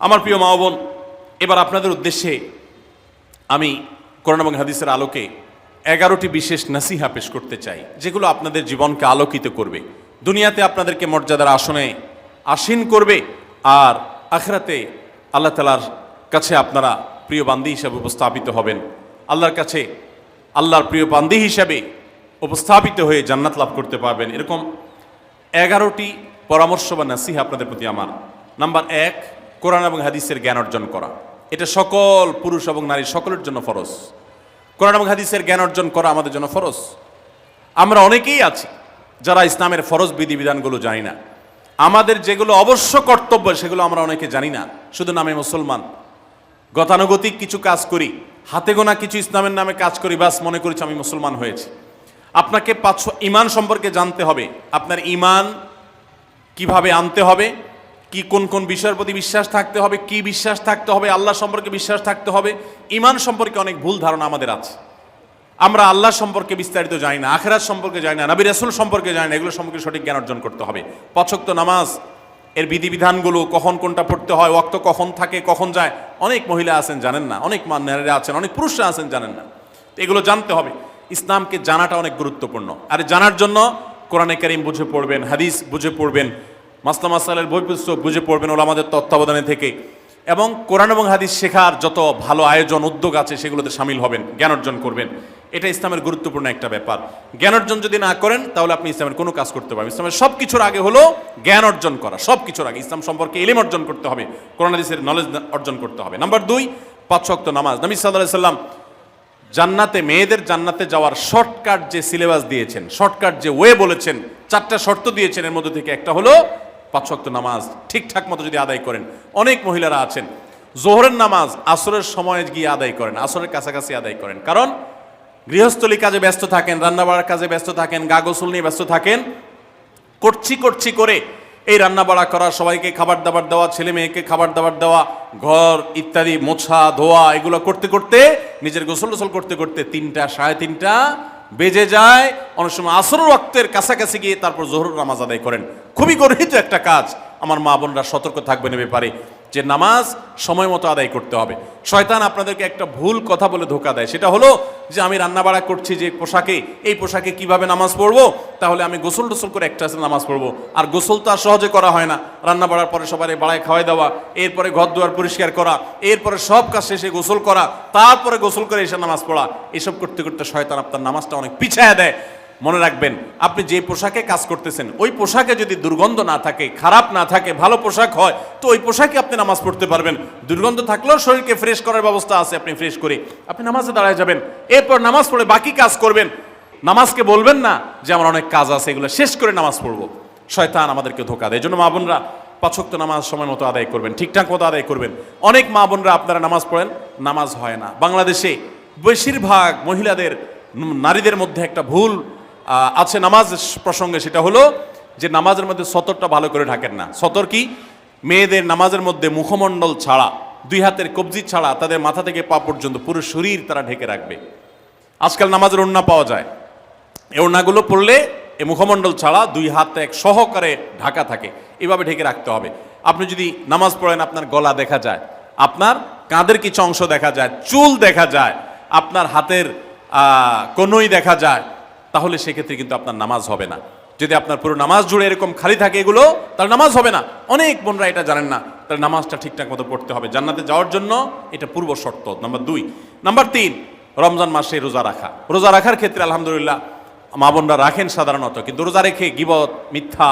আমার প্রিয় মা ও বোন, এবার আপনাদের উদ্দেশ্যে আমি কোরআন এবং হাদিসের আলোকে 11টি বিশেষ নাসিহা পেশ করতে চাই, যেগুলো আপনাদের জীবনকে আলোকিত করবে, দুনিয়াতে আপনাদেরকে মর্যাদার আসনে আসীন করবে, আর আখিরাতে আল্লাহ তাআলার কাছে আপনারা প্রিয় বান্দী হিসেবে উপস্থাপিত হবেন। আল্লাহর কাছে আল্লাহর প্রিয় বান্দী হিসেবে উপস্থাপিত হয়ে জান্নাত লাভ করতে পারবেন। এরকম 11টি পরামর্শ বা নাসিহা আপনাদের প্রতি আমার। নাম্বার 1, কোরআন এবং হাদিসের জ্ঞান অর্জন করা। এটা সকল পুরুষ এবং নারী সকলের জন্য ফরজ। কোরআন এবং হাদিসের জ্ঞান অর্জন করা আমাদের জন্য ফরজ। আমরা অনেকেই আছি যারা ইসলামের ফরজ বিধিবিধানগুলো জানি না। আমাদের যেগুলো অবশ্য কর্তব্য সেগুলো আমরা অনেকে জানি না, শুধু নামে মুসলমান। গতানুগতিক কিছু কাজ করি, হাতে গোনা কিছু ইসলামের নামে কাজ করি, বাস মনে করেছি আমি মুসলমান হয়েছি। আপনাকে ঈমান সম্পর্কে জানতে হবে। আপনার ঈমান কিভাবে আনতে হবে, কি কোন কোন বিষয়ের প্রতি বিশ্বাস থাকতে হবে, কি বিশ্বাস থাকতে হবে, আল্লাহ সম্পর্কে বিশ্বাস থাকতে হবে। ঈমান সম্পর্কে অনেক ভুল ধারণা আমাদের আছে। আমরা আল্লাহ সম্পর্কে বিস্তারিত জানি না, আখিরাত সম্পর্কে জানি না, নবী রাসূল সম্পর্কে জানি না। এগুলো সম্পর্কে সঠিক জ্ঞান অর্জন করতে হবে। 5 ওয়াক্ত নামাজ এর বিধিবিধানগুলো, কখন কোনটা পড়তে হয়, ওয়াক্ত কখন থাকে কখন যায়, অনেক মহিলা আছেন জানেন না, অনেক নারীরা আছেন, অনেক পুরুষরা আছেন জানেন না। এগুলো জানতে হবে। ইসলামকে জানাটা অনেক গুরুত্বপূর্ণ। আর জানার জন্য কোরআনে কারীম বুঝে পড়বেন, হাদিস বুঝে পড়বেন, মাসলা মাসাইলের বই পুস্তক বুঝে পড়বেন ওলামাদের তত্ত্বাবধানে থেকে, এবং কোরআন এবং হাদিস শেখার যত ভালো আয়োজন উদ্যোগ আছে সেগুলোতে শামিল হবেন, জ্ঞান অর্জন করবেন। এটা ইসলামের গুরুত্বপূর্ণ একটা ব্যাপার। জ্ঞান অর্জন যদি না করেন তাহলে আপনি ইসলামের কোনো কাজ করতে পারবেন। ইসলামের সব কিছুর আগে হলো জ্ঞান অর্জন করা। সব কিছুর আগে ইসলাম সম্পর্কে ইলম অর্জন করতে হবে, কোরআন হাদিসের নলেজ অর্জন করতে হবে। নাম্বার 2, 5 ওয়াক্ত নামাজ। নবী সাল্লাল্লাহু আলাইহি সাল্লাম জান্নাতে, মেয়েদের জান্নাতে যাওয়ার শর্টকাট যে সিলেবাস দিয়েছেন, শর্টকাট যে ওয়ে বলেছেন, 4টা শর্ত দিয়েছেন। এর মধ্যে থেকে একটা হলো 5 ওয়াক্ত নামাজ ঠিকঠাক মতো যদি আদায় করেন। অনেক মহিলারা আছেন জোহরের নামাজ আসরের সময় গিয়ে আদায় করেন, আসরের কাছাকাছি আদায় করেন, কারণ গৃহস্থলী কাজে ব্যস্ত থাকেন, রান্নাবাড়ার কাজে ব্যস্ত থাকেন, গা গোসল নিয়ে ব্যস্ত থাকেন। করছি করে এই রান্নাবাড়া করা, সবাইকে খাবার দাবার দেওয়া, ছেলে মেয়েকে খাবার দাবার দেওয়া, ঘর ইত্যাদি মোছা ধোয়া, এগুলো করতে করতে, নিজের গোসল করতে করতে 3টা 3:30 বেজে যায়। অনেক সময় আসরের ওয়াক্তের কাছাকাছি গিয়ে তারপর জোহর নামাজ আদায় করেন। খুবই গর্হিত একটা কাজ। আমার মা বোনরা সতর্ক থাকবেন এ ব্যাপারে, যে নামাজ সময় মতো আদায় করতে হবে। শয়তান আপনাদেরকে একটা ভুল কথা বলে ধোঁকা দেয়, সেটা হলো যে আমি রান্নাবাড়া করছি যে পোশাকে, এই পোশাকে কিভাবে নামাজ পড়বো, তাহলে আমি গোসল টোসল করে একটা নামাজ পড়বো। আর গোসল তো আর সহজে করা হয় না। রান্নাবাড়ার পরে সবাই বাড়ায় খাওয়াই দেওয়া, এরপরে ঘর দুয়ার পরিষ্কার করা, এরপরে সব কাজ শেষে গোসল করা, তারপরে গোসল করে এসে নামাজ পড়া, এসব করতে করতে শয়তান আপনার নামাজটা অনেক পিছায়া দেয়। মনে রাখবেন, আপনি যে পোশাকে কাজ করতেছেন ওই পোশাকে যদি দুর্গন্ধ না থাকে, খারাপ না থাকে, ভালো পোশাক হয়, তো ওই পোশাকে আপনি নামাজ পড়তে পারবেন। দুর্গন্ধ থাকলেও শরীরকে ফ্রেশ করার ব্যবস্থা আছে, আপনি ফ্রেশ করে আপনি নামাজে দাঁড়ায় যাবেন। এরপর নামাজ পড়ে বাকি কাজ করবেন। নামাজকে বলবেন না যে আমার অনেক কাজ আছে, এগুলো শেষ করে নামাজ পড়বো। শয়তান আমাদেরকে ধোঁকা দেয়। এই জন্য মা বোনরা 5 ওয়াক্ত নামাজ সময় মতো আদায় করবেন, ঠিকঠাক মতো আদায় করবেন। অনেক মা বোনরা আপনারা নামাজ পড়েন, নামাজ হয় না। বাংলাদেশে বেশিরভাগ মহিলাদের, নারীদের মধ্যে একটা ভুল আছে নামাজ প্রসঙ্গে, সেটা হলো যে নামাজের মধ্যে সতরটা ভালো করে ঢাকেন না। সতর কি? মেয়েদের নামাজের মধ্যে মুখমণ্ডল ছাড়া, 2 হাতের কবজি ছাড়া তাদের মাথা থেকে পা পর্যন্ত পুরো শরীর তারা ঢেকে রাখবে। আজকাল নামাজের ওড়না পাওয়া যায়, এই ওড়নাগুলো পরলে এই মুখমণ্ডল ছাড়া 2 হাত এক সহকারে ঢাকা থাকে, এভাবে ঢেকে রাখতে হবে। আপনি যদি নামাজ পড়েন, আপনার গলা দেখা যায়, আপনার কাঁধের কিছু অংশ দেখা যায়, চুল দেখা যায়, আপনার হাতের কনুই দেখা যায়, তাহলে সেক্ষেত্রে কিন্তু আপনার নামাজ হবে না। যদি আপনার পুরো নামাজ জুড়ে এরকম খালি থাকে এগুলো, তাহলে নামাজ হবে না। অনেক বোনরা এটা জানেন না, তাহলে নামাজটা ঠিকঠাক মতো পড়তে হবে। জান্নাতে যাওয়ার জন্য এটা পূর্ব শর্ত, নাম্বার 2। নাম্বার 3, রমজান মাসে রোজা রাখা। রোজা রাখার ক্ষেত্রে আলহামদুলিল্লাহ মা বোনরা রাখেন সাধারণত, কিন্তু রোজা রেখে গীবত, মিথ্যা,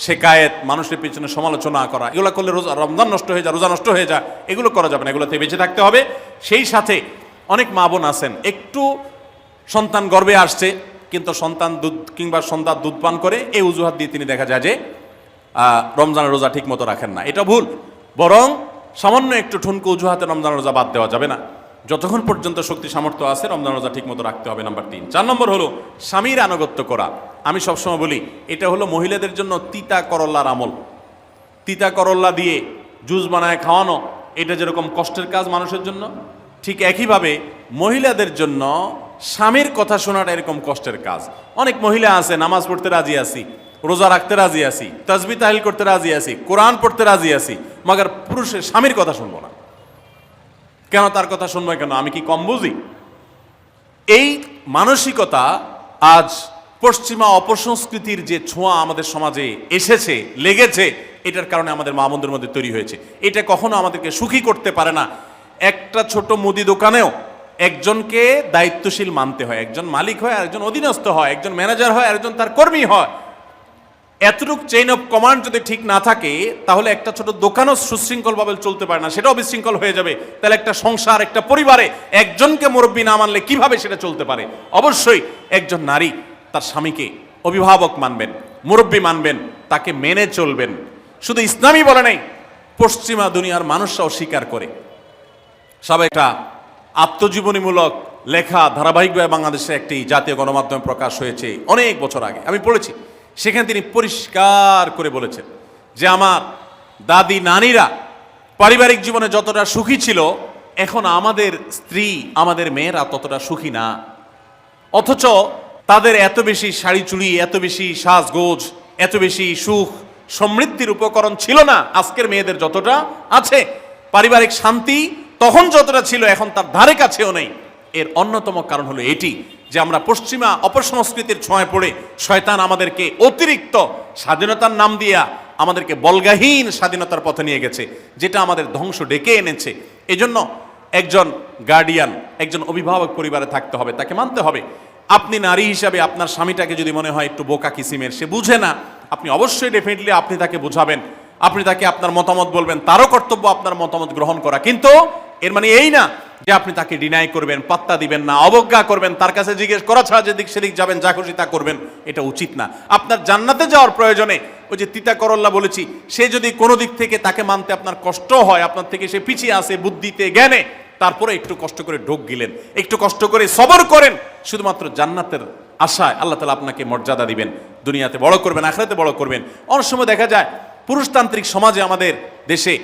শেকায়েত, মানুষের পিছনে সমালোচনা করা, এগুলো করলে রমজান নষ্ট হয়ে যায়, রোজা নষ্ট হয়ে যায়। এগুলো করা যাবে না, এগুলো থেকে বেঁচে থাকতে হবে। সেই সাথে অনেক মা বোন আছেন, একটু সন্তান গর্ভে আসছে, কিন্তু সন্তান দুধ কিংবা সন্তান দুধ পান করে, এই অজুহাত দিয়ে তিনি দেখা যায় যে রমজানের রোজা ঠিক মতো রাখেন না। এটা ভুল। বরং সামান্য একটু ঠুনকো অজুহাতে রমজানের রোজা বাদ দেওয়া যাবে না। যতক্ষণ পর্যন্ত শক্তি সামর্থ্য আছে রমজান রোজা ঠিক মতো রাখতে হবে। নাম্বার 3। 4 নম্বর হলো স্বামীর আনুগত্য করা। আমি সবসময় বলি এটা হলো মহিলাদের জন্য তিতা করল্লার আমল। তিতা করল্লা দিয়ে জুস বানায় খাওয়ানো, এটা যেরকম কষ্টের কাজ মানুষের জন্য, ঠিক একইভাবে মহিলাদের জন্য স্বামীর কথা শোনাটা এরকম কষ্টের কাজ। অনেক মহিলা আছে নামাজ পড়তে রাজি আছি, রোজা রাখতে রাজি আছি, তাসবিহ তাহলিল করতে রাজি আছি, কোরআন পড়তে রাজি আছি, মগর পুরুষের স্বামীর কথা শুনবো না। কেন তার কথা শুনবো কেন? আমি কি কম বুঝি? এই মানসিকতা আজ পশ্চিমা অপসংস্কৃতির যে ছোঁয়া আমাদের সমাজে এসেছে, লেগেছে, এটার কারণে আমাদের মা বোনদের মধ্যে তৈরি হয়েছে। এটা কখনো আমাদেরকে সুখী করতে পারে না। একটা ছোট মুদি দোকানেও একজনকে দায়িত্বশীল মানতে হয়, একজন মালিক হয়, আরেকজন অধীনস্থ হয়, একজন ম্যানেজার হয়, আরেকজন তার কর্মী হয়। এতটুক চেইন অফ কমান্ড যদি ঠিক না থাকে, তাহলে একটা ছোট দোকানও সুশৃঙ্খলভাবে চলতে পারে না, সেটাও বিশৃঙ্খল হয়ে যাবে। তাহলে একটা সংসার, একটা পরিবারে একজনকে মুরব্বী না মানলে কিভাবে সেটা চলতে পারে? অবশ্যই একজন নারী তার স্বামীকে অভিভাবক মানবেন, মুরব্বী মানবেন, তাকে মেনে চলবেন। শুধু ইসলামই বলে নাই, পশ্চিমা দুনিয়ার মানুষরাও স্বীকার করে। সব একটা আত্মজীবনীমূলক লেখা ধারাবাহিকভাবে বাংলাদেশে একটি জাতীয় গণমাধ্যমে প্রকাশ হয়েছে অনেক বছর আগে, আমি পড়েছি। সেখানে তিনি পরিষ্কার করে বলেছেন যে আমার দাদি নানীরা পারিবারিক জীবনে যতটা সুখী ছিল, এখন আমাদের স্ত্রী, আমাদের মেয়েরা ততটা সুখী না। অথচ তাদের এত বেশি শাড়ি চুড়ি, এত বেশি সাজগোজ, এত বেশি সুখ সমৃদ্ধির উপকরণ ছিল না আজকের মেয়েদের যতটা আছে। পারিবারিক শান্তি তখন যতটা ছিল, এখন তার ধারে কাছেও নেই। এর অন্যতম কারণ হলো এটি যে আমরা পশ্চিমা অপসংস্কৃতির ছোঁয়ায় পড়ে শয়তান আমাদেরকে অতিরিক্ত স্বাধীনতার নাম দিয়া আমাদেরকে বলগাহীন স্বাধীনতার পথে নিয়ে গেছে, যেটা আমাদের ধ্বংস ডেকে এনেছে। এজন্য একজন গার্ডিয়ান, একজন অভিভাবক পরিবারে থাকতে হবে, তাকে মানতে হবে। আপনি নারী হিসাবে আপনার স্বামীটাকে যদি মনে হয় একটু বোকা কিসিমের, সে বুঝে না, আপনি অবশ্যই ডেফিনেটলি আপনি তাকে বোঝাবেন, আপনি তাকে আপনার মতামত বলবেন, তারও কর্তব্য আপনার মতামত গ্রহণ করা। কিন্তু এর মানে এই না যে আপনি তাকে ডিনাই করবেন, পাত্তা দিবেন না, অবজ্ঞা করবেন, তার কাছে জিজ্ঞেস করা ছাড়া যেদিক সেদিক যাবেন, যা খুশি তা করবেন, এটা উচিত না। আপনার জান্নাতে যাওয়ার প্রয়োজনে ওই যে তিতা করল্লা বলেছি, সে যদি কোনো দিক থেকে তাকে মানতে আপনার কষ্ট হয়, আপনার থেকে সে পিছিয়ে আসে বুদ্ধিতে জ্ঞানে, তারপরে একটু কষ্ট করে ঢোক গিলেন, একটু কষ্ট করে সবর করেন, শুধুমাত্র জান্নাতের আশায় আল্লাহ তাআলা আপনাকে মর্যাদা দিবেন, দুনিয়াতে বড় করবেন, আখিরাতে বড় করবেন। অনেক সময় দেখা যায় পুরুষতান্ত্রিক সমাজে আমাদের দেশে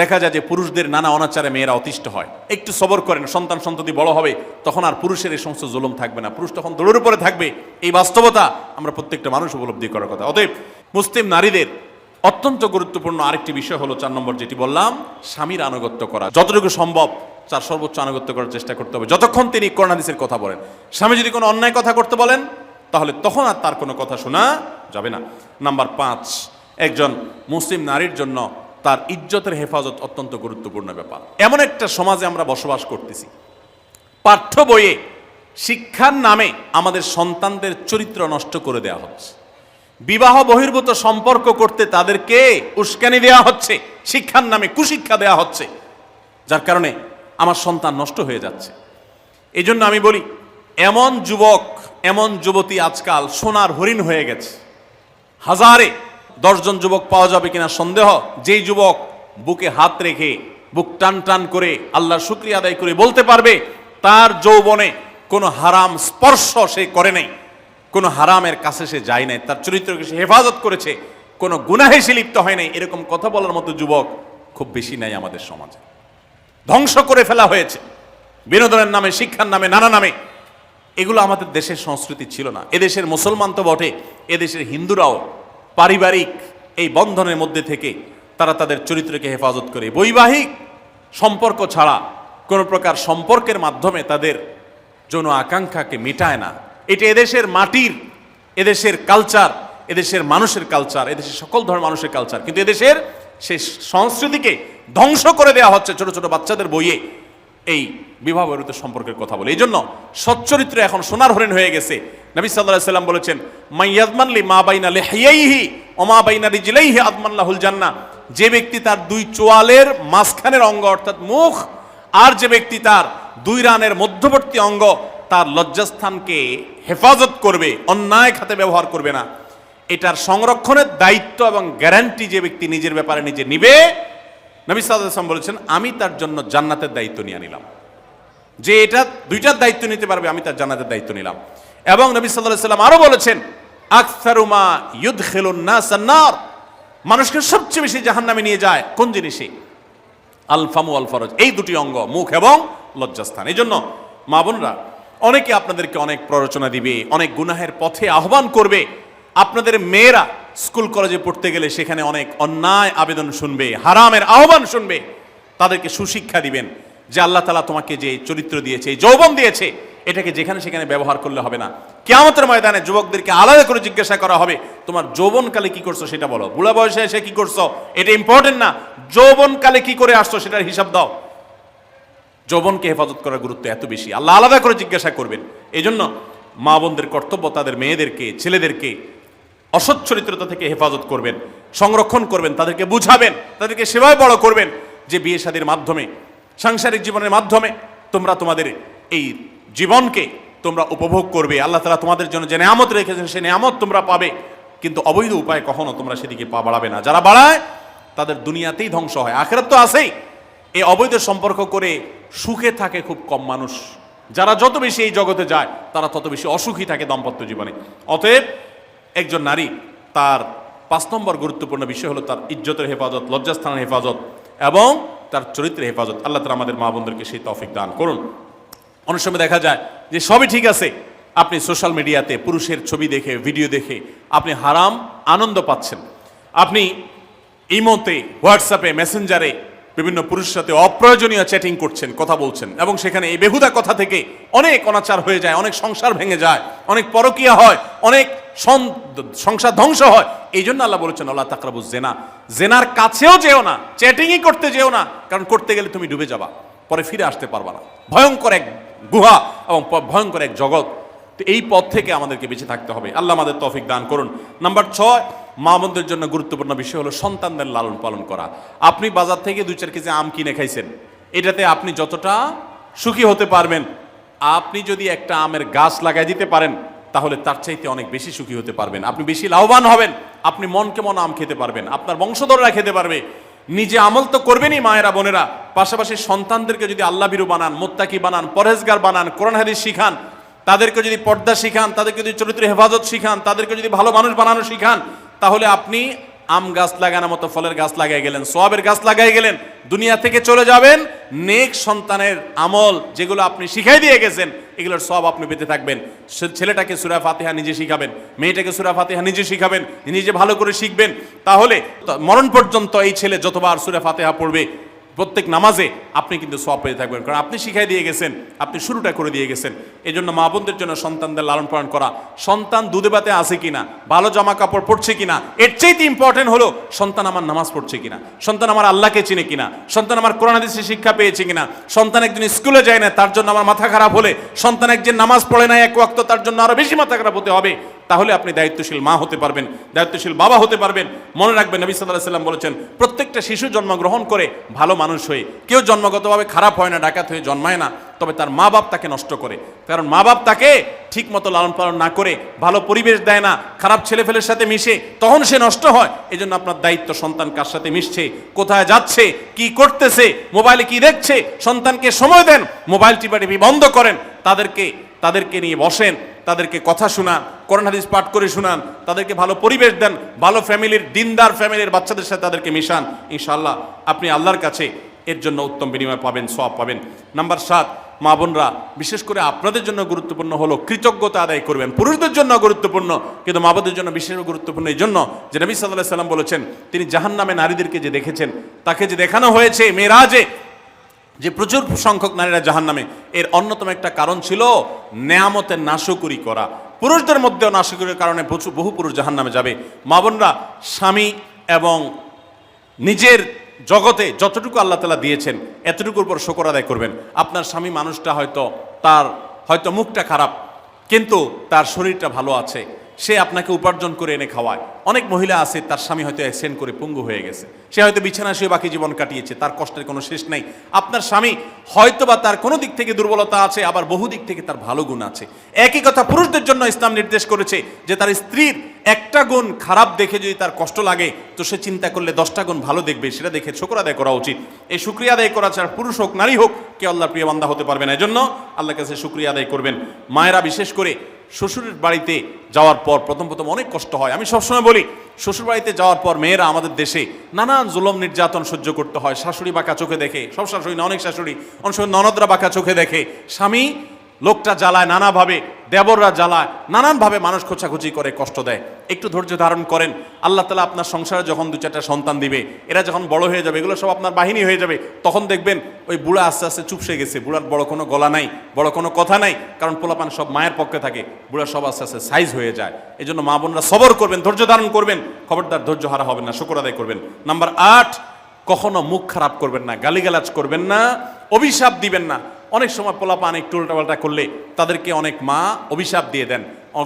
দেখা যায় যে পুরুষদের নানা অনাচারে মেয়েরা অতিষ্ঠ হয়। একটু সবর করেন, সন্তান সন্ততি বড় হবে, তখন আর পুরুষের এই সমস্ত জুলুম থাকবে না, পুরুষ তখন দৌড়ের উপরে থাকবে। এই বাস্তবতা আমরা প্রত্যেকটা মানুষ উপলব্ধি করার কথা। অতএব মুসলিম নারীদের অত্যন্ত গুরুত্বপূর্ণ আরেকটি বিষয় হলো 4 নম্বর যেটি বললাম, স্বামীর আনুগত্য করা। যতটুকু সম্ভব তার সর্বোচ্চ আনুগত্য করার চেষ্টা করতে হবে, যতক্ষণ তিনি কোরআন হাদিসের কথা বলেন। স্বামী যদি কোনো অন্যায় কথা করতে বলেন, তাহলে তখন আর তার কোনো কথা শোনা যাবে না। নাম্বার 5, একজন মুসলিম নারীর জন্য তার ইজ্জতের হেফাজত অত্যন্ত গুরুত্বপূর্ণ ব্যাপার। এমন একটা সমাজে আমরা বসবাস করতেছি, পাঠ্য বইয়ে শিক্ষার নামে আমাদের সন্তানদের চরিত্র নষ্ট করে দেওয়া হচ্ছে, বিবাহ বহির্ভূত সম্পর্ক করতে তাদেরকে উস্কানি দেওয়া হচ্ছে, শিক্ষার নামে কুশিক্ষা দেওয়া হচ্ছে, যার কারণে আমার সন্তান নষ্ট হয়ে যাচ্ছে। এই জন্য আমি বলি, এমন যুবক, এমন যুবতী আজকাল সোনার হরিণ হয়ে গেছে। হাজারে 10 জন যুবক পাওয়া যাবে কিনা সন্দেহ, যেই যুবক বুকে হাত রেখে বুক টান টান করে আল্লাহর শুকরিয়া আদায় করে বলতে পারবে তার যৌবনে কোনো হারাম স্পর্শ সে করে নাই, কোনো হারামের কাছে সে যায় নাই, তার চরিত্রকে সে হেফাজত করেছে, কোনো গুনাহে সে লিপ্ত হয় নাই, এরকম কথা বলার মতো যুবক খুব বেশি নাই আমাদের সমাজে। ধ্বংস করে ফেলা হয়েছে বিনোদনের নামে, শিক্ষার নামে, নানা নামে। এগুলো আমাদের দেশের সংস্কৃতি ছিল না। এদেশের মুসলমান তো বটে, এদেশের হিন্দুরাও পারিবারিক এই বন্ধনের মধ্যে থেকে তারা তাদের চরিত্রকে হেফাজত করে, বৈবাহিক সম্পর্ক ছাড়া কোনো প্রকার সম্পর্কের মাধ্যমে তাদের যৌন আকাঙ্ক্ষাকে মেটায় না। এটা এদেশের মাটির, এদেশের কালচার, এদেশের মানুষের কালচার, এদেশের সকল ধরনের মানুষের কালচার, কিন্তু এদেশের সেই সংস্কৃতিকে ধ্বংস করে দেওয়া হচ্ছে ছোট ছোট বাচ্চাদের বইয়ে এই বিবাহ বহির্ভূত সম্পর্কের কথা বলে। এই জন্য সচ্চরিত্র এখন সোনার হরিণ হয়ে গেছে। নবী সাল্লাল্লাহু আলাইহি ওয়াসাল্লাম বলেছেন, মাইয়াজমান লি মা বাইনা লিহিয়াইহি ওয়া মা বাইনা রিজলাইহি আদমান লাহুল জান্নাহ। যে ব্যক্তি তার 2 চোয়ালের মাঝখানের অঙ্গ অর্থাৎ মুখ, আর যে ব্যক্তি তার 2 রানের মধ্যবর্তী অঙ্গ, তার লজ্জাস্থানকে হেফাজত করবে, অন্যায় খাতে ব্যবহার করবে না, এটার সংরক্ষণের দায়িত্ব এবং গ্যারান্টি যে ব্যক্তি নিজের ব্যাপারে নিজে নিবে, নবী সাল্লাল্লাহু আলাইহি ওয়াসাল্লাম বলেছেন, আমি তার জন্য জান্নাতের দায়িত্ব নিয়ে নিলাম। যে এটা 2টার দায়িত্ব নিতে পারবে, আমি তার জান্নাতের দায়িত্ব নিলাম। এবং নবী সাল্লাল্লাহু আলাইহি ওয়াসাল্লাম আরো বলেছেন, আকসারু মা ইউদখিলুন নাস আন-নার, মানুষকে সবচেয়ে বেশি জাহান্নামে নিয়ে যায় কোন জিনিসে? আল ফামু আল ফরজ, এই 2টি অঙ্গ, মুখ এবং লজ্জাস্থান। এই জন্য মা বোনরা, অনেকে আপনাদেরকে অনেক প্ররোচনা দিবে, অনেক গুনাহের পথে আহ্বান করবে। আপনাদের মেয়েরা স্কুল কলেজে পড়তে গেলে সেখানে অনেক অন্যায় আবেদন শুনবে, হারামের আহ্বান শুনবে। তাদেরকে সুশিক্ষা দিবেন যে আল্লাহ তাআলা তোমাকে যে চরিত্র দিয়েছে, এই যৌবন দিয়েছে, এটাকে যেখানে সেখানে ব্যবহার করলে হবে না। কিয়ামতের ময়দানে যুবকদেরকে আলাদা করে জিজ্ঞাসা করা হবে, তোমার যৌবনকালে কি করছো সেটা বলো, বুড়া বয়সে এসে কি করছো এটা ইম্পর্টেন্ট না, যৌবনকালে কি করে আসছো সেটার হিসাব দাও। যৌবনকে হেফাজত করার গুরুত্ব এত বেশি, আল্লাহ আলাদা করে জিজ্ঞাসা করবেন। এই জন্য মা বোনদের কর্তব্য তাদের মেয়েদেরকে, ছেলেদেরকে অসৎ চরিত্রতা থেকে হেফাজত করবেন, সংরক্ষণ করবেন, তাদেরকে বুঝাবেন, তাদেরকে সেভাবে বড় করবেন যে বিয়ে শাদীর মাধ্যমে, সাংসারিক জীবনের মাধ্যমে তোমরা তোমাদের এই জীবনকে তোমরা উপভোগ করবে। আল্লাহ তাআলা তোমাদের জন্য যে নেয়ামত রেখেছেন সেই নেয়ামত তোমরা পাবে, কিন্তু অবৈধ উপায়ে কখনো তোমরা সেদিকে পা বাড়াবে না। যারা বাড়ায় তাদের দুনিয়াতেই ধ্বংস হয়, আখিরাত তো আছেই। এই অবৈধ সম্পর্ক করে সুখে থাকে খুব কম মানুষ। যারা যত বেশি এই জগতে যায় তারা তত বেশি অসুখী থাকে দাম্পত্য জীবনে। অতএব একজন নারী তার 5 নম্বর গুরুত্বপূর্ণ বিষয় হলো তার ইজ্জতের হেফাজত, লজ্জাস্থানের হেফাজত এবং তার চরিত্রের হেফাজত। আল্লাহ তাআলা আমাদের মা বোনদেরকে সেই তৌফিক দান করুন। অনেক সময় দেখা যায় যে সবই ঠিক আছে, আপনি সোশ্যাল মিডিয়াতে পুরুষের ছবি দেখে, ভিডিও দেখে আপনি হারাম আনন্দ পাচ্ছেন। আপনি ইমোতে, হোয়াটসঅ্যাপে, মেসেঞ্জারে বিভিন্ন পুরুষের সাথে অপ্রয়োজনীয় চ্যাটিং করছেন, কথা বলছেন, এবং সেখানে এই বেহুদা কথা থেকে অনেক অনাচার হয়ে যায়, অনেক সংসার ভেঙে যায়, অনেক পরকীয়া হয়, অনেক সংসার ধ্বংস হয়। এই জন্য আল্লাহ বলেছেন ওয়ালা তাকরাবুজ জিনা, জেনার কাছেও যেও না, চ্যাটিংই করতে যেও না, কারণ করতে গেলে তুমি ডুবে যাবা, পরে ফিরে আসতে পারবা না। ভয়ঙ্কর এক গুহা এবং ভয়ঙ্কর এক জগৎ। তো এই পথ থেকে আমাদেরকে বেঁচে থাকতে হবে। আল্লাহ আমাদের তৌফিক দান করুন। নাম্বার 6, মা বোনদের জন্য গুরুত্বপূর্ণ বিষয় হলো সন্তানদের লালন পালন করা। আপনি বাজার থেকে 2-4 কেজি আম কিনে খাইছেন, এটাতে আপনি যতটা সুখী হতে পারবেন, আপনি যদি একটা আমের গাছ লাগাই দিতে পারেন তাহলে তার চাইতে অনেক বেশি সুখী হতে পারবেন, আপনি বেশি লাভবান হবেন, আপনি মনকে মন আম খেতে পারবেন, আপনার বংশধররা খেতে পারবে। নিজে আমল তো করবেনই মায়েরা, বোনেরা, পাশাপাশি সন্তানদেরকে যদি আল্লাহ ভীরু বানান, মুত্তাকি বানান, পরহেজগার বানান, কোরআন হাদিস শিখান, তাদেরকে যদি পর্দা শিখান, তাদেরকে যদি চরিত্রের হেফাজত শিখান, তাদেরকে যদি ভালো মানুষ বানানো শিখান, তাহলে আপনি আম গাছ লাগানোর মতো ফলের গাছ লাগাই গেলেন, সওয়াবের গাছ লাগাই গেলেন, দুনিয়া থেকে চলে যাবেন। নেক সন্তানের আমল যেগুলো আপনি শিখাই দিয়ে গেছেন এগুলোর সওয়াব আপনি পেতে থাকবেন। ছেলেটাকে সূরা ফাতিহা নিজে শিখাবেন, মেয়েটাকে সূরা ফাতিহা নিজে শিখাবেন, নিজে ভালো করে শিখবেন, তাহলে মরণ পর্যন্ত এই ছেলে যতবার সূরা ফাতিহা পড়বে প্রত্যেক নামাজে আপনি কিন্তু সওয়াব পেয়ে থাকবেন, কারণ আপনি শিখাই দিয়ে গেছেন, আপনি শুরুটা করে দিয়ে গেছেন। এই জন্য মা বোনদের জন্য সন্তানদের লালন পালন করা, সন্তান দুধে ভাতে আছে কিনা, ভালো জামা কাপড় পরছে কিনা, এর চাইতে ইম্পর্টেন্ট হলো সন্তান আমার নামাজ পড়ছে কিনা, সন্তান আমার আল্লাহকে চিনে কিনা, সন্তান আমার কোরআন হাদিসের শিক্ষা পেয়েছে কিনা। সন্তান একদিন স্কুলে যায় না, তার জন্য আমার মাথা খারাপ হলে, সন্তান একদিন নামাজ পড়ে না এক ওয়াক্ত, তার জন্য আরো বেশি মাথা খারাপ হতে হবে। তাহলে আপনি দায়িত্বশীল মা হতে পারবেন, দায়িত্বশীল বাবা হতে পারবেন। মনে রাখবেন নবী সাল্লাল্লাহু আলাইহি ওয়াসাল্লাম বলেছেন প্রত্যেকটা শিশু জন্মগ্রহণ করে ভালো মানুষ হয়ে, কেউ জন্মগতভাবে খারাপ হয় না, ডাকাত হয়ে জন্মায় না, তবে তার মা বাপ তাকে নষ্ট করে। কারণ মা বাপ তাকে ঠিক মতো লালন পালন না করে, ভালো পরিবেশ দেয় না, খারাপ ছেলেফেলের সাথে মিশে, তখন সে নষ্ট হয়। এই জন্য আপনার দায়িত্ব সন্তান কার সাথে মিশছে, কোথায় যাচ্ছে, কি করতেছে, মোবাইলে কি দেখছে, সন্তানকে সময় দেন, মোবাইল টিপাটিপি বন্ধ করেন, তাদেরকে নিয়ে বসেন, তাদেরকে কথা শোনান, কোরআন হাদিস পাঠ করে শোনান, তাদেরকে ভালো পরিবেশ দেন, ভালো ফ্যামিলির, দিনদার ফ্যামিলির বাচ্চাদের সাথে তাদেরকে মিশান। ইনশাআল্লাহ আপনি আল্লাহর কাছে এর জন্য উত্তম বিনিময় পাবেন, সওয়াব পাবেন। নাম্বার 7, মা বোনরা বিশেষ করে আপনাদের জন্য গুরুত্বপূর্ণ হলো কৃতজ্ঞতা আদায় করবেন। পুরুষদের জন্য গুরুত্বপূর্ণ, কিন্তু মা বোনদের জন্য বিশেষ গুরুত্বপূর্ণ এই জন্য যে নবী সাল্লাল্লাহু আলাইহি ওয়াসাল্লাম বলেছেন, তিনি জাহান্নামে নারীদেরকে যে দেখেছেন, তাকে যে দেখানো হয়েছে মেরাজে, যে প্রচুর সংখ্যক নারীরা জাহান্নামে, এর অন্যতম একটা কারণ ছিল নেয়ামতের নাশকরি করা। পুরুষদের মধ্যেও নাশকরির কারণে বহু পুরুষ জাহান্নামে যাবে। মা বোনরা স্বামী এবং নিজের জগতে যতটুকু আল্লাহ তাআলা দিয়েছেন এতটুকুর উপর শুকর আদায় করবেন। আপনার স্বামী মানুষটা হয়তো মুখটা খারাপ, কিন্তু তার শরীরটা ভালো আছে, সে আপনাকে উপার্জন করে এনে খাওয়ায়। অনেক মহিলা আছে তার স্বামী হয়তো অ্যাক্সিডেন্ট করে পঙ্গু হয়ে গেছে, সে হয়তো বিছানা শুয়ে বাকি জীবন কাটিয়েছে, তার কষ্টের কোনো শেষ নাই। আপনার স্বামী হয়তো বা তার কোনো দিক থেকে দুর্বলতা আছে, আবার বহু দিক থেকে তার ভালো গুণ আছে। একই কথা পুরুষদের জন্য ইসলাম নির্দেশ করেছে যে তার স্ত্রীর একটা গুণ খারাপ দেখে যদি তার কষ্ট লাগে, তো সে চিন্তা করলে 10টা গুণ ভালো দেখবে, সেটা দেখে শুকর আদায় করা উচিত। এই শুকরিয়া আদায় করা ছাড়া পুরুষ হোক নারী হোক কেউ আল্লাহর প্রিয় বান্দা হতে পারবে না। এজন্য আল্লাহর কাছে শুকরিয়া আদায় করবেন। মায়েরা বিশেষ করে শ্বশুরের বাড়িতে যাওয়ার পর প্রথম অনেক কষ্ট হয়। আমি সবসময় বলি, শ্বশুর বাড়িতে যাওয়ার পর মেয়েরা আমাদের দেশে নানান জুলুম নির্যাতন সহ্য করতে হয়। শাশুড়ি বাঁকা চোখে দেখে, সব শাশুড়ি না, অনেক শাশুড়ি, অনেক সময় ননদরা বাঁকা চোখে দেখে। স্বামী লোকটা জ্বালায় নানাভাবে, দেবররা জ্বালায় নানানভাবে, মানুষ খোঁচাখুচি করে কষ্ট দেয়। একটু ধৈর্য ধারণ করেন, আল্লাহ তাআলা আপনার সংসারে যখন 2-4টা সন্তান দিবে, এরা যখন বড় হয়ে যাবে, এগুলো সব আপনার বাহিনী হয়ে যাবে, তখন দেখবেন ওই বুড়া আস্তে আস্তে চুপসে গেছে, বুড়ার বড় কোনো গলা নাই, বড় কোনো কথা নাই, কারণ পোলাপান সব মায়ের পক্ষে থাকে, বুড়া সব আস্তে আস্তে সাইজ হয়ে যায়। এই জন্য মা বোনরা সবর করবেন, ধৈর্য ধারণ করবেন, খবরদার ধৈর্য হারা হবেন না, শুকর আদায় করবেন। নাম্বার 8, কখনো মুখ খারাপ করবেন না, গালিগালাজ করবেন না, অভিশাপ দিবেন না। অনেক সময় পোলাপান একটু উল্টাপাল্টা করলে তাদেরকে অনেক মা অভিশাপ দিয়ে দেন,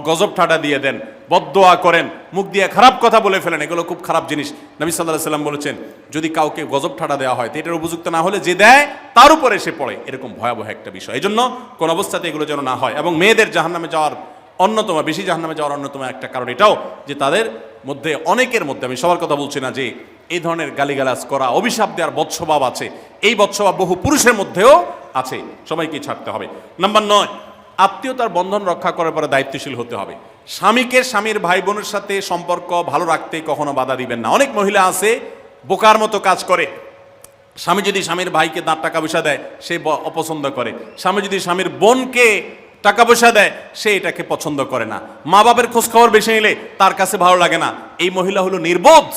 গজব ঠাডা দিয়ে দেন, বদদোয়া করেন, মুখ দিয়ে খারাপ কথা বলে ফেলেন। এগুলো খুব খারাপ জিনিস। নবী সাল্লাল্লাহু আলাইহি সাল্লাম বলেছেন, যদি কাউকে গজব ঠাডা দেওয়া হয় তো এটার উপযুক্ত না হলে যে দেয় তার উপরে এসে পড়ে, এরকম ভয়াবহ একটা বিষয়। এই জন্য কোন অবস্থাতে এগুলো যেন না হয়। এবং মেয়েদের জাহান্নামে যাওয়ার অন্যতম, বেশি জাহান্নামে যাওয়ার অন্যতম একটা কারণ এটাও যে তাদের মধ্যে, অনেকের মধ্যে, আমি সবার কথা বলছি না, যে এই ধরনের গালিগালাজ করা, অভিশাপ দেওয়ার বদস্বভাব আছে। এই বদস্বভাব বহু পুরুষের মধ্যেও আছে, সবাইকে ছাড়তে হবে। নাম্বার 9, আত্মীয়তার বন্ধন রক্ষা করার পরে দায়িত্বশীল হতে হবে। স্বামীকে স্বামীর ভাই বোনের সাথে সম্পর্ক ভালো রাখতে কখনো বাধা দিবেন না। অনেক মহিলা আছে বোকার মতো কাজ করে। স্বামী যদি স্বামীর ভাইকে টাকা পয়সা দেয় সে অপছন্দ করে, স্বামী যদি স্বামীর বোনকে টাকা পয়সা দেয় সে এটাকে পছন্দ করে না, মা বাবার খোঁজ খবর বেশি নিলে তার কাছে ভালো লাগে না। এই মহিলা হলো নির্বোধ।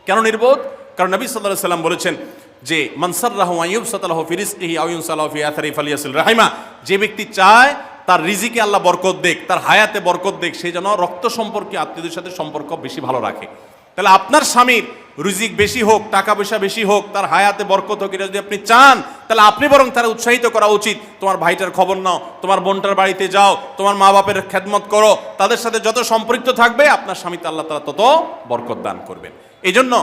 কেন নির্বোধ? কারণ নবী সাল্লাল্লাহু আলাইহি সাল্লাম বলেছেন যে মান সাররাহু আন ইউবসাতালাহু ফি রিজকিহি আও ইউনসালাহু ফি আথরি ফালিয়াসিল রাহিমা, যে ব্যক্তি চায় তার রিজিকে আল্লাহ বরকত দেখ, তার হায়াতে বরকত দেখ, সে যেন রক্ত সম্পর্কে আত্মীয়দের সাথে সম্পর্ক বেশি ভালো রাখে। তাহলে আপনার স্বামীর রিজিক বেশি হোক, টাকা পয়সা বেশি হোক, তার হায়াতে বরকত হোক, এটা যদি আপনি চান তাহলে আপনি বরং তারা উৎসাহিত করা উচিত। তোমার ভাইটার খবর নাও, তোমার বোনটার বাড়িতে যাও, তোমার মা বাপের খেদমত করো, তাদের সাথে যত সম্পৃক্ত থাকবে আপনার স্বামীতে আল্লাহ তাআলা তত বরকত দান করবেন। এই জন্য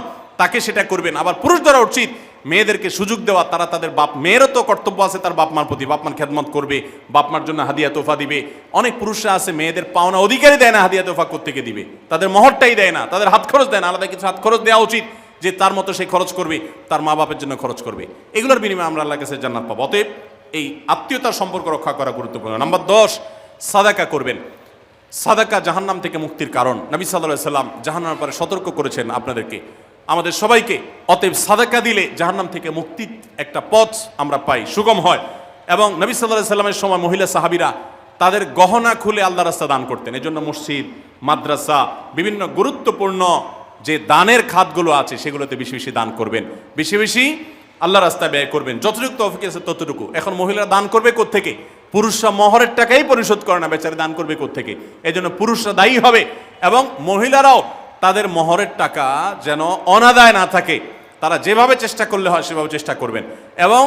তাকে সেটা করবেন। আবার পুরুষদেরও উচিত মেয়েদেরকে সুযোগ দেওয়া, তারা তাদের বাপ, মেয়েরও তো কর্তব্য আছে তার বাপ মার প্রতি, বাপ মার খেদমত করবে, বাপ মার জন্য হাদিয়া তোফা দিবে। অনেক পুরুষরা আছে মেয়েদের পাওনা অধিকারই দেয় না, হাদিয়া তোফা কোত্থেকে দিবে, তাদের মহরটাই দেয় না, তাদের হাত খরচ দেয় না। আলাদা কিছু হাত খরচ দেওয়া উচিত, যে তার মতো সে খরচ করবে, তার মা বাপের জন্য খরচ করবে। এগুলোর বিনিময়ে আমরা আল্লাহর কাছে জান্নাত পাবো। অতএব এই আত্মীয়তার সম্পর্ক রক্ষা করা গুরুত্বপূর্ণ। নাম্বার 10, সাদাকা করবেন। সাদাকা জাহান্নাম থেকে মুক্তির কারণ। নবী সাল্লাল্লাহু আলাইহি সাল্লাম জাহান্নামের ব্যাপারে সতর্ক করেছেন আপনাদেরকে, আমাদের সবাইকে। অতএব সাদাকা দিলে জাহান্নাম থেকে মুক্তির একটা পথ আমরা পাই, সুগম হয়। এবং নবী সাল্লাল্লাহু আলাইহি সাল্লামের সময় মহিলা সাহাবীরা তাদের গহনা খুলে আল্লাহর রাস্তায় দান করতেন। এই জন্য মসজিদ, মাদ্রাসা, বিভিন্ন গুরুত্বপূর্ণ যে দানের খাতগুলো আছে সেগুলোতে বেশি বেশি দান করবেন, বেশি বেশি আল্লাহর রাস্তায় ব্যয় করবেন, যতটুকু তৌফিক আছে ততটুকু। এখন মহিলারা দান করবে কোত্থেকে? পুরুষরা মহরের টাকাই পরিশোধ করে না, বেচারে দান করবে কোত্থেকে? এই জন্য পুরুষরা দায়ী হবে। এবং মহিলারাও তাদের মহরের টাকা যেন অনাদায় না থাকে, তারা যেভাবে চেষ্টা করলে হয় সেভাবে চেষ্টা করবেন। এবং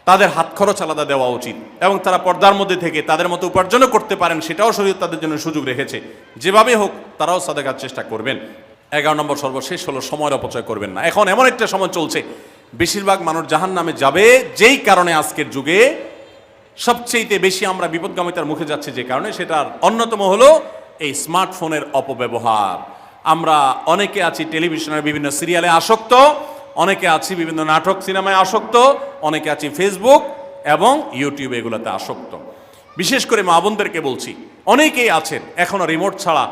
তাদের হাত খরচ আলাদা দেওয়া উচিত, এবং তারা পর্দার মধ্যে থেকে তাদের মতো উপার্জনও করতে পারেন, সেটাও শরীয়ত তাদের জন্য সুযোগ রেখেছে। যেভাবে হোক তারাও সাদাকার চেষ্টা করবেন। 11 নম্বর সর্বশেষ হলো সময়ের অপচয় করবেন না। এখন এমন একটা সময় চলছে বেশিরভাগ মানুষ জাহান্নামে যাবে, যেই কারণে আজকের যুগে সবচেয়ে বেশি আমরা বিপদগামিতার মুখে যাচ্ছি, যে কারণে সেটার অন্যতম হলো এই স্মার্টফোনের অপব্যবহার। আমরা অনেকে আছি টেলিভিশনের বিভিন্ন সিরিয়ালে আসক্ত, অনেকে আছি বিভিন্ন নাটক সিনেমায় আসক্ত, অনেকে আছি ফেসবুক এবং ইউটিউব এগুলোতে আসক্ত। বিশেষ করে মা বোনদেরকে বলছি, অনেকেই আছেন এখনো রিমোট ছাড়া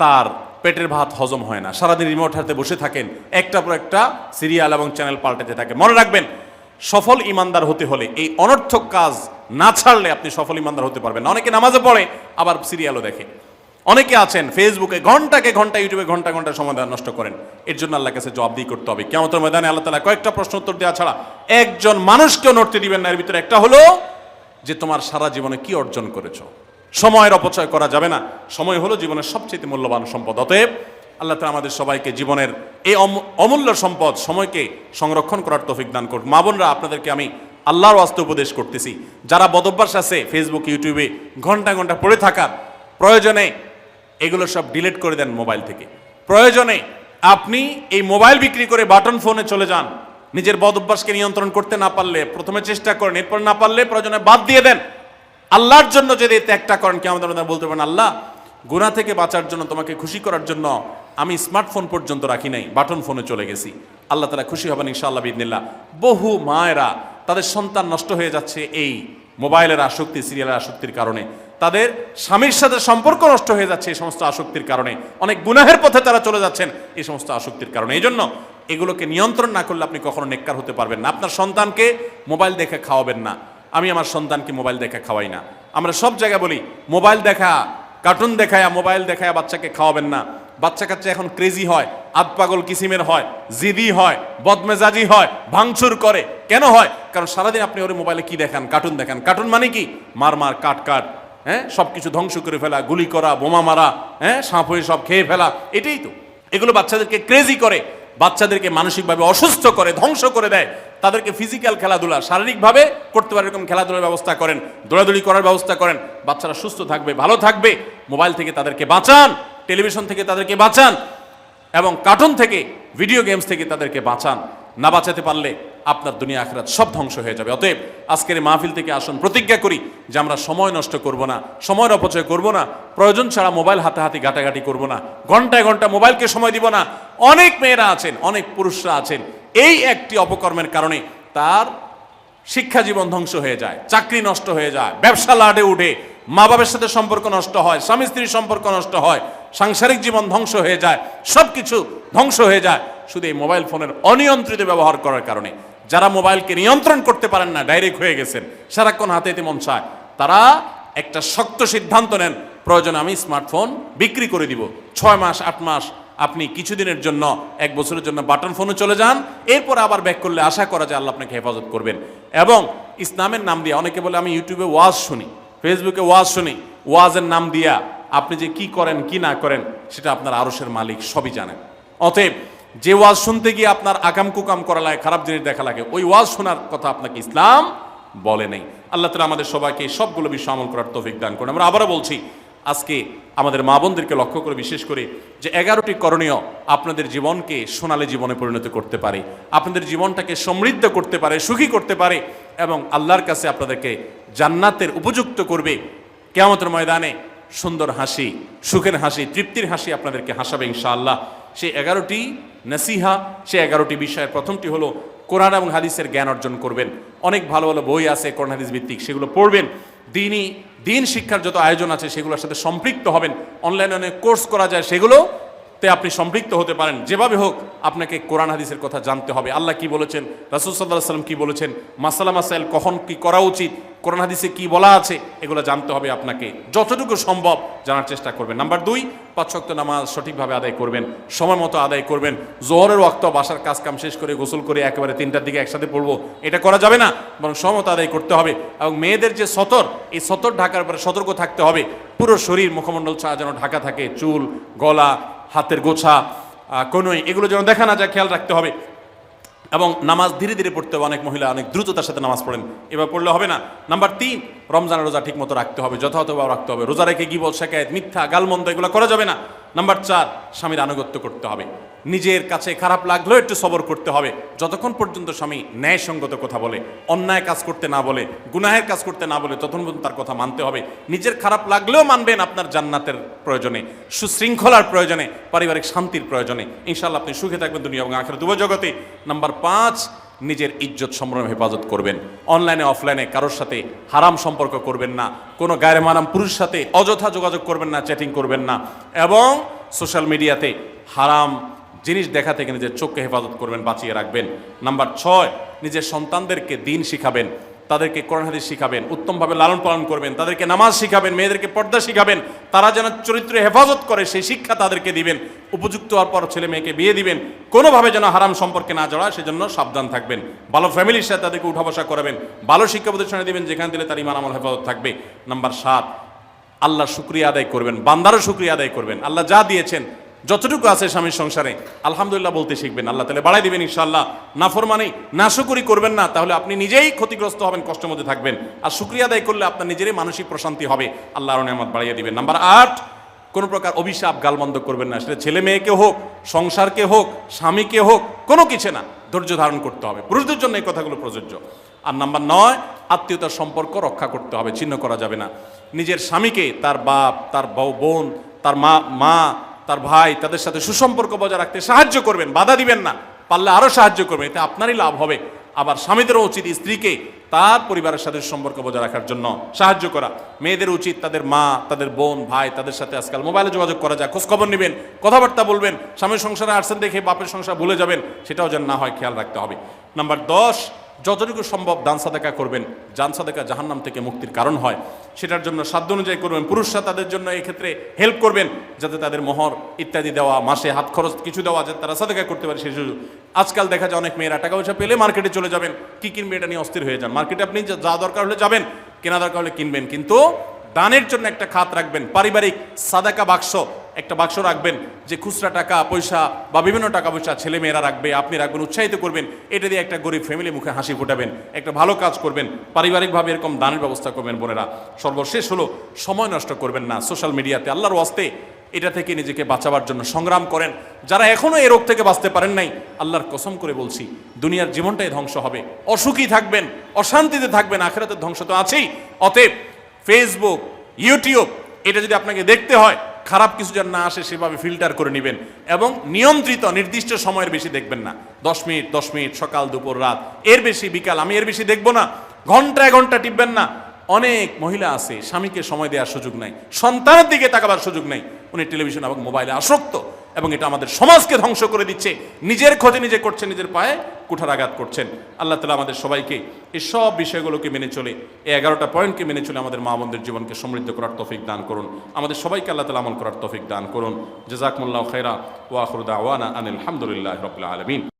তার পেটের ভাত হজম হয় না, সারাদিন রিমোট হাতে বসে থাকেন, একটা পর একটা সিরিয়াল এবং চ্যানেল পাল্টাতে থাকে। মনে রাখবেন, সফল ইমানদার হতে হলে এই অনর্থক কাজ না ছাড়লে আপনি সফল ইমানদার হতে পারবেন না। অনেকে নামাজে পড়ে আবার সিরিয়ালও দেখে, অনেকে আছেন ফেসবুকে ঘন্টাকে ঘন্টা, ইউটিউবে ঘন্টা ঘন্টা সময় নষ্ট করেন। এর জন্য আল্লাহর কাছে জবাবদিহি করতে হবে। কিয়ামতের ময়দানে আল্লাহ তাআলা কয়েকটা প্রশ্ন উত্তর দেওয়া ছাড়া একজন মানুষকেও নড়তে দিবেন না। এর ভিতরে একটা হলো যে তোমার সারা জীবনে কি অর্জন করেছো। সময়ের অপচয় করা যাবে না। সময় হলো জীবনের সবচেয়ে মূল্যবান সম্পদ। অতএব আল্লাহ তাআলা আমাদের সবাইকে জীবনের এই অমূল্য সম্পদ সময়কে সংরক্ষণ করার তৌফিক দান করুন। মা বোনরা, আপনাদেরকে আমি আল্লাহর ওয়াস্তে উপদেশ করতেছি, যারা বদভ্যাস আছে ফেসবুক ইউটিউবে ঘন্টা ঘন্টা পড়ে থাকার, প্রয়োজনে এগুলো সব ডিলিট করে দেন মোবাইল থেকে। প্রয়োজনে আপনি এই মোবাইল বিক্রি করে বাটন ফোনে চলে যান। নিজের বদভ্যাসকে নিয়ন্ত্রণ করতে না পারলে প্রথমে চেষ্টা করেন, এরপর না পারলে প্রয়োজনে বাদ দিয়ে দেন। আল্লাহর জন্য যদি ত্যাগটা করেন, কি আমাদের বলতে পারেন, আল্লাহ গুনাহ থেকে বাঁচার জন্য, তোমাকে খুশি করার জন্য আমি স্মার্টফোন পর্যন্ত রাখি নাই, বাটন ফোনে চলে গেছি। আল্লাহ তাআলা খুশি হবেন ইনশাআল্লাহ বিইذنিল্লাহ। বহু মায়েরা তাদের সন্তান নষ্ট হয়ে যাচ্ছে এই মোবাইলের আসক্তি, সিরিয়ালের আসক্তির কারণে। তাদের স্বামীর সাথে সম্পর্ক নষ্ট হয়ে যাচ্ছে এই সমস্ত আসক্তির কারণে। অনেক গুনাহের পথে তারা চলে যাচ্ছেন এই সমস্ত আসক্তির কারণে। এই জন্য এগুলোকে নিয়ন্ত্রণ না করলে আপনি কখনো নেককার হতে পারবেন না। আপনার সন্তানকে মোবাইল দেখে খাওয়াবেন না। আমি আমার সন্তানকে মোবাইল দেখে খাওয়াই না। আমরা সব জায়গায় বলি মোবাইল দেখা, কার্টুন দেখায়, মোবাইল দেখায় বাচ্চাকে খাওয়াবেন না। বাচ্চা কাচ্চা এখন ক্রেজি হয়, আধপাগল কিসিমের হয়, জিদি হয়, বদমেজাজি হয়, ভাঙচুর করে। কেন হয়? কারণ সারাদিন আপনি ওর মোবাইলে কি দেখান? কার্টুন দেখান। কার্টুন মানে কি? মার মার, কাট কাট, হ্যাঁ, সব কিছু ধ্বংস করে ফেলা, গুলি করা, বোমা মারা, হ্যাঁ, সাপ হয়ে সব খেয়ে ফেলা, এটাই তো। এগুলো বাচ্চাদেরকে ক্রেজি করে, বাচ্চাদেরকে মানসিকভাবে অসুস্থ করে, ধ্বংস করে দেয়। তাদেরকে ফিজিক্যাল খেলাধুলা, শারীরিকভাবে করতে পারে এরকম খেলাধুলার ব্যবস্থা করেন, দৌড়াদৌড়ি করার ব্যবস্থা করেন। বাচ্চারা সুস্থ থাকবে, ভালো থাকবে। মোবাইল থেকে তাদেরকে বাঁচান, টেলিভিশন থেকে তাদেরকে বাঁচান, এবং কার্টুন থেকে, ভিডিও গেমস থেকে তাদেরকে বাঁচান। না বাঁচাতে পারলে আপনার দুনিয়া আখিরাত সব ধ্বংস হয়ে যাবে। অতএব আজকের এই মাহফিল থেকে আসুন, প্রতিজ্ঞা করি যে আমরা সময় নষ্ট করব না, সময়ের অপচয় করব না, প্রয়োজন ছাড়া মোবাইল হাতাহাতি ঘাটাঘাটি করব না, ঘন্টায় ঘন্টা মোবাইলকে সময় দিব না। অনেক মেয়েরা আছেন, অনেক পুরুষরা আছেন, এই একটি অপকর্মের কারণে তার শিক্ষা জীবন ধ্বংস হয়ে যায়, চাকরি নষ্ট হয়ে যায়, ব্যবসা লাডে উঠে, মা বাবার সাথে সম্পর্ক নষ্ট হয়, স্বামী স্ত্রীর সম্পর্ক নষ্ট হয়, সাংসারিক জীবন ধ্বংস হয়ে যায়, সব কিছু ধ্বংস হয়ে যায় শুধু এই মোবাইল ফোনের অনিয়ন্ত্রিত ব্যবহার করার কারণে। যারা মোবাইলকে নিয়ন্ত্রণ করতে পারেন না, ডাইরেক্ট হয়ে গেছেন, সারাক্ষণ হাতে হাতে মন চায়, তারা একটা শক্ত সিদ্ধান্ত নেন, প্রয়োজনে আমি স্মার্টফোন বিক্রি করে দিব। 6 মাস 8 মাস আপনি কিছুদিনের জন্য, 1 বছরের জন্য বাটন ফোনে চলে যান, এরপর আবার ব্যাক করলে আশা করা যায় আল্লাহ আপনাকে হেফাজত করবেন। এবং ইসলামের নাম দিয়ে, অনেকে বলে আমি ইউটিউবে ওয়াজ শুনি, ফেসবুকে ওয়াজ শুনি, ওয়াজের নাম দিয়া আপনি যে কি করেন কি না করেন সেটা আপনার আরশের মালিক সবই জানেন। অতএব যে ওয়াজ শুনতে গিয়ে আপনার আকাম কুকাম করা লাগে, খারাপ জিনিস দেখা লাগে, ওই ওয়াজ শোনার কথা আপনাকে ইসলাম বলে নেই। আল্লাহ তাআলা আমাদের সবাইকে সবগুলো বিষয় আমল করার তৌফিক দান করুন। আমরা আবারও বলছি, আজকে আমাদের মা বোনদেরকে লক্ষ্য করে বিশেষ করে যে 11টি করণীয় আপনাদের জীবনকে সোনালী জীবনে পরিণত করতে পারে, আপনাদের জীবনটাকে সমৃদ্ধ করতে পারে, সুখী করতে পারে, এবং আল্লাহর কাছে আপনাদেরকে জান্নাতের উপযুক্ত করবে। কিয়ামতের ময়দানে সুন্দর হাসি, সুখের হাসি, তৃপ্তির হাসি আপনাদেরকে হাসাবে ইনশাআল্লাহ। সেই 11টি নসিহা, সেই 11টি বিষয়ের প্রথমটি হলো কোরআন এবং হাদিসের জ্ঞান অর্জন করবেন। অনেক ভালো ভালো বই আছে কোরআন হাদিস ভিত্তিক, সেগুলো পড়বেন। দিন শিক্ষার যত আয়োজন আছে সেগুলোর সাথে সম্পৃক্ত হবেন। অনলাইনে অনেক কোর্স করা যায়, সেগুলোতে আপনি সম্পৃক্ত হতে পারেন। যেভাবে হোক আপনাকে কোরআন হাদিসের কথা জানতে হবে। আল্লাহ কি বলেছেন, রাসূল সাল্লাল্লাহু আলাইহি ওয়াসাল্লাম কি বলেছেন, মাসালা মাসাইল কখন কি করা উচিত, কোরআন হাদিসে কি বলা আছে, এগুলো জানতে হবে আপনাকে। যতটুকু সম্ভব জানার চেষ্টা করবেন। নাম্বার 2, 5 ওয়াক্ত নামাজ সঠিকভাবে আদায় করবেন, সময় মতো আদায় করবেন। জোহরের ওয়াক্ত বাসার কাজ কাম শেষ করে গোসল করে একেবারে 3টার দিকে একসাথে পড়বো, এটা করা যাবে না, বরং সময় মতো আদায় করতে হবে। এবং মেয়েদের যে সতর, এই সতর ঢাকার উপরে সতর্ক থাকতে হবে। পুরো শরীর মুখমণ্ডল ছাড়া যেন ঢাকা থাকে, চুল, গলা, হাতের গোছা, কনুই, এগুলো যেন দেখা না যায়, খেয়াল রাখতে হবে। এবং নামাজ ধীরে ধীরে পড়তে হবে। অনেক মহিলা অনেক দ্রুততার সাথে নামাজ পড়েন, এবার পড়লে হবে না। নাম্বার 3, রমজানের রোজা ঠিক মতো রাখতে হবে, যথাযথভাবে রাখতে হবে। রোজা রেখে গিবত, শিকায়েত, মিথ্যা, গালমন্দ এগুলো করা যাবে না। নাম্বার 4, স্বামীর আনুগত্য করতে হবে। নিজের কাছে খারাপ লাগলেও একটু সবর করতে হবে, যতক্ষণ পর্যন্ত স্বামী ন্যায়সঙ্গত কথা বলে, অন্যায় কাজ করতে না বলে, গুনাহের কাজ করতে না বলে, ততক্ষণ পর্যন্ত তার কথা মানতে হবে। নিজের খারাপ লাগলেও মানবেন, আপনার জান্নাতের প্রয়োজনে, সুশৃঙ্খলার প্রয়োজনে, পারিবারিক শান্তির প্রয়োজনে। ইনশাআল্লাহ আপনি সুখে থাকবেন দুনিয়া এবং আখিরাত উভয় জগতে। নাম্বার 5, নিজের ইজ্জত সম্ভ্রম হেফাজত করবেন। অনলাইনে অফলাইনে কারোর সাথে হারাম সম্পর্ক করবেন না, কোনো গায়ের মারাম পুরুষের সাথে অযথা যোগাযোগ করবেন না, চ্যাটিং করবেন না, এবং সোশ্যাল মিডিয়াতে হারাম জিনিস দেখা থেকে নিজের চোখকে হেফাজত করবেন, বাঁচিয়ে রাখবেন। নাম্বার 6, নিজের সন্তানদেরকে দিন শিখাবেন, তাদেরকে কোরআন হাদিস শিখাবেন, উত্তমভাবে লালন পালন করবেন, তাদেরকে নামাজ শিখাবেন, মেয়েদেরকে পর্দা শিখাবেন, তারা যেন চরিত্রে হেফাজত করে সেই শিক্ষা তাদেরকে দিবেন। উপযুক্ত হওয়ার পর ছেলে মেয়েকে বিয়ে দিবেন, কোনোভাবে যেন হারাম সম্পর্কে না জড়ায় সেজন্য সাবধান থাকবেন। ভালো ফ্যামিলির সাথে তাদেরকে উঠা বসা করাবেন, ভালো শিক্ষা প্রতিষ্ঠানে দিবেন যেখানে দিলে তার ঈমান আমল হেফাজত থাকবে। নাম্বার 7, আল্লাহর শুকরিয়া আদায় করবেন, বান্দারও শুকরিয়া আদায় করবেন। আল্লাহ যা দিয়েছেন, যতটুকু আছে স্বামীর সংসারে, আলহামদুলিল্লাহ বলতে শিখবেন, আল্লাহ তাআলা বাড়াই দিবেন ইনশাআল্লাহ। নাফরমানি, নাশুকরি করবেন না, তাহলে আপনি নিজেই ক্ষতিগ্রস্ত হবেন, কষ্টের মধ্যে থাকবেন। আর শুকরিয়া আদায় করলে আপনার নিজেরই মানসিক প্রশান্তি হবে, আল্লাহর নিয়ামত বাড়িয়ে দিবেন। নাম্বার 8, কোনো প্রকার অভিশাপ গালমন্দ করবেন না, সেটা ছেলে মেয়েকে হোক, সংসারকে হোক, স্বামীকে হোক, কোনো কিছু না, ধৈর্য ধারণ করতে হবে। পুরুষদের জন্য এই কথাগুলো প্রযোজ্য। আর নাম্বার 9, আত্মীয়তার সম্পর্ক রক্ষা করতে হবে, ছিন্ন করা যাবে না। নিজের স্বামীকে তার বাপ, তার বোন, তার মা, তার ভাই, তাদের সাথে সুসম্পর্ক বজায় রাখতে সাহায্য করবেন, বাধা দিবেন না, পারলে আরও সাহায্য করবেন, এতে আপনারই লাভ হবে। আবার স্বামীদেরও উচিত স্ত্রীকে তার পরিবারের সাথে সম্পর্ক বজায় রাখার জন্য সাহায্য করা। মেয়েদের উচিত তাদের মা, তাদের বোন, ভাই, তাদের সাথে আজকাল মোবাইলে যোগাযোগ করা যায়, খোঁজখবর নেবেন, কথাবার্তা বলবেন। স্বামীর সংসারে আসছেন দেখে বাপের সংসার ভুলে যাবেন, সেটাও যেন না হয়, খেয়াল রাখতে হবে। নাম্বার 10, যতটুকু সম্ভব দান সাদাকা করবেন। দান সাদাকা জাহান্নাম থেকে মুক্তির কারণ হয়, সেটার জন্য সাধ্য অনুযায়ী করবেন। পুরুষরা তাদের জন্য এই ক্ষেত্রে হেল্প করবেন, যাতে তাদের মোহর ইত্যাদি দেওয়া, মাসে হাত খরচ কিছু দেওয়া, যাতে তারা সাদাকা করতে পারে সেই সুযোগ। আজকাল দেখা যায় অনেক মেয়েরা টাকা পয়সা পেলে মার্কেটে চলে যাবেন, কি কিনবে এটা নিয়ে অস্থির হয়ে যান। মার্কেটে আপনি যা দরকার হলে যাবেন, কেনা দরকার হলে কিনবেন, কিন্তু দানের জন্য একটা খাত রাখবেন। পারিবারিক সাদাকা বাক্স, একটা বাক্স রাখবেন, যে খুচরা টাকা পয়সা বা বিভিন্ন টাকা পয়সা ছেলে মেয়েরা রাখবে, আপনি রাখবেন, উৎসাহিত করবেন। এটা দিয়ে একটা গরিব ফ্যামিলি মুখে হাসি ফোটাবেন, একটা ভালো কাজ করবেন, পারিবারিকভাবে এরকম দানের ব্যবস্থা করবেন। বোনেরা, সর্বশেষ হলো সময় নষ্ট করবেন না সোশ্যাল মিডিয়াতে। আল্লাহর ওয়াস্তে এটা থেকে নিজেকে বাঁচাবার জন্য সংগ্রাম করেন। যারা এখনো এই রোগ থেকে বাঁচতে পারেন নাই, আল্লাহর কসম করে বলছি, দুনিয়ার জীবনটাই ধ্বংস হবে, অসুখী থাকবেন, অশান্তিতে থাকবেন, আখিরাতের ধ্বংস তো আছেই। অতএব ফেসবুক, ইউটিউব, এটা যদি আপনাকে দেখতে হয়, খারাপ কিছু যেন না আসে সেভাবে ফিল্টার করে নেবেন, এবং নিয়ন্ত্রিত নির্দিষ্ট সময়ের বেশি দেখবেন না। 10 মিনিট সকাল দুপুর রাত, এর বেশি বিকাল, আমি এর বেশি দেখবো না। ঘন্টায় ঘন্টা টিপবেন না। অনেক মহিলা আছে স্বামীকে সময় দেওয়ার সুযোগ নাই, সন্তানের দিকে তাকাবার সুযোগ নাই, উনি টেলিভিশন এবং মোবাইলে আসক্ত, এবং এটা আমাদের সমাজকে ধ্বংস করে দিচ্ছে। নিজের ক্ষতি নিজে করছেন, নিজের পায়ে কুঠারাঘাত করছেন। আল্লাহ তাআলা আমাদের সবাইকে এই সব বিষয়গুলোকে মেনে চলে, এই 11টা পয়েন্টকে মেনে চলে আমাদের মা বোনদের জীবনকে সমৃদ্ধ করার তৌফিক দান করুন। আমাদের সবাইকে আল্লাহ তাআলা আমল করার তৌফিক দান করুন। জাযাকুমুল্লাহু খাইরা ওয়া আখিরু দাওয়ানা আনিল হামদুলিল্লাহি রাব্বিল আলামিন।